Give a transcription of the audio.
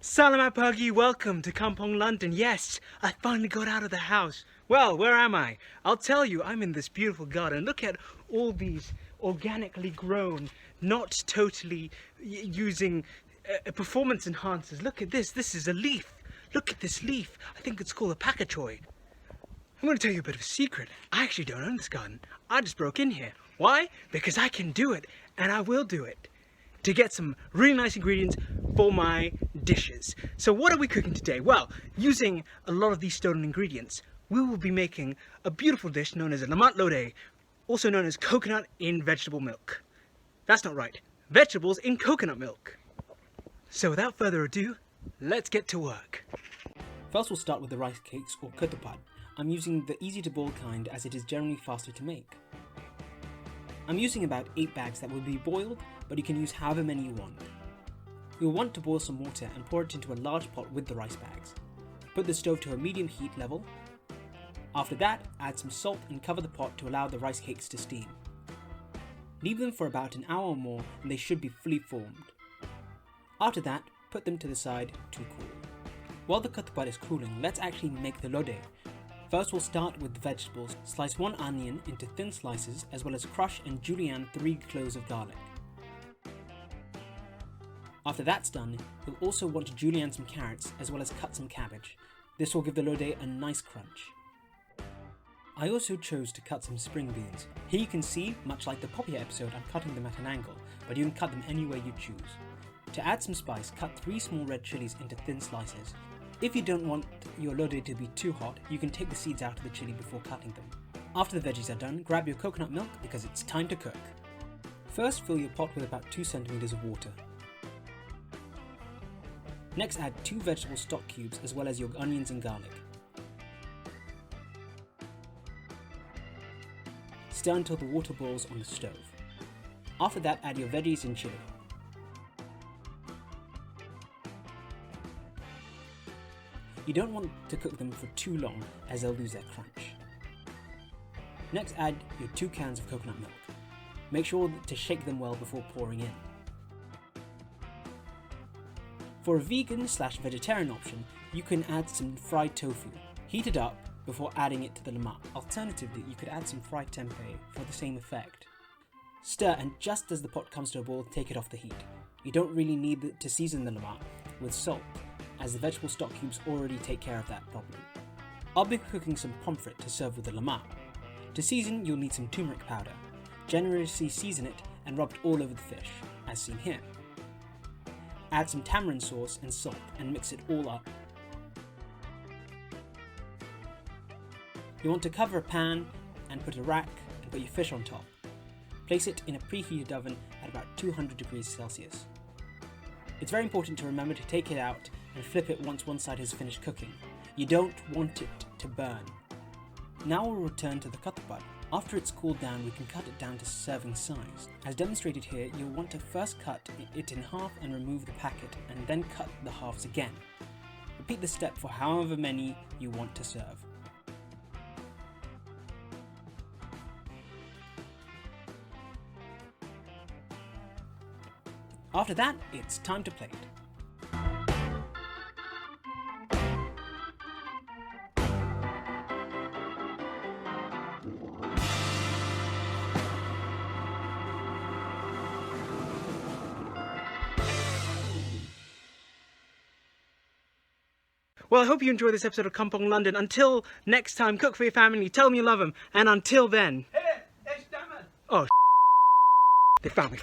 Salamat Pagi, welcome to Kampong London. Yes, I finally got out of the house. Well, where am I? I'll tell you, I'm in this beautiful garden. Look at all these organically grown, not totally using performance enhancers. Look at this is a leaf. Look at this leaf. I think it's called a pacachoy. I'm going to tell you a bit of a secret. I actually don't own this garden. I just broke in here. Why? Because I can do it, and I will do it, to get some really nice ingredients for my dishes. So what are we cooking today? Well, using a lot of these stolen ingredients, we will be making a beautiful dish known as a Lemak Lodeh, also known as coconut in vegetable milk. That's not right. Vegetables in coconut milk. So without further ado, let's get to work. First we'll start with the rice cakes or Ketupat. I'm using the easy to boil kind as it is generally faster to make. I'm using about 8 bags that will be boiled, but you can use however many you want. You'll want to boil some water and pour it into a large pot with the rice bags. Put the stove to a medium heat level. After that, add some salt and cover the pot to allow the rice cakes to steam. Leave them for about an hour or more and they should be fully formed. After that, put them to the side to cool. While the Ketupat is cooling, let's actually make the lodeh. First we'll start with the vegetables. Slice 1 onion into thin slices as well as crush and julienne 3 cloves of garlic. After that's done, you'll also want to julienne some carrots as well as cut some cabbage. This will give the lodeh a nice crunch. I also chose to cut some spring beans. Here you can see, much like the poppy episode, I'm cutting them at an angle, but you can cut them any way you choose. To add some spice, cut 3 small red chilies into thin slices. If you don't want your lodeh to be too hot, you can take the seeds out of the chili before cutting them. After the veggies are done, grab your coconut milk because it's time to cook. First, fill your pot with about 2 centimeters of water. Next, add 2 vegetable stock cubes as well as your onions and garlic. Stir until the water boils on the stove. After that, add your veggies and chili. You don't want to cook them for too long as they'll lose their crunch. Next, add your 2 cans of coconut milk. Make sure to shake them well before pouring in. For a vegan/vegetarian option, you can add some fried tofu. Heat it up before adding it to the lemak. Alternatively, you could add some fried tempeh for the same effect. Stir, and just as the pot comes to a boil, take it off the heat. You don't really need to season the lemak with salt, as the vegetable stock cubes already take care of that problem. I'll be cooking some pomfret to serve with the lemak. To season, you'll need some turmeric powder. Generously season it and rub it all over the fish, as seen here. Add some tamarind sauce and salt and mix it all up. You want to cover a pan and put a rack and put your fish on top. Place it in a preheated oven at about 200 degrees Celsius. It's very important to remember to take it out and flip it once one side has finished cooking. You don't want it to burn. Now we'll return to the Ketupat. After it's cooled down, we can cut it down to serving size. As demonstrated here, you'll want to first cut it in half and remove the packet, and then cut the halves again. Repeat the step for however many you want to serve. After that, it's time to plate. Well, I hope you enjoyed this episode of Kampong London. Until next time, cook for your family, tell them you love them, and until then... Oh, they found me.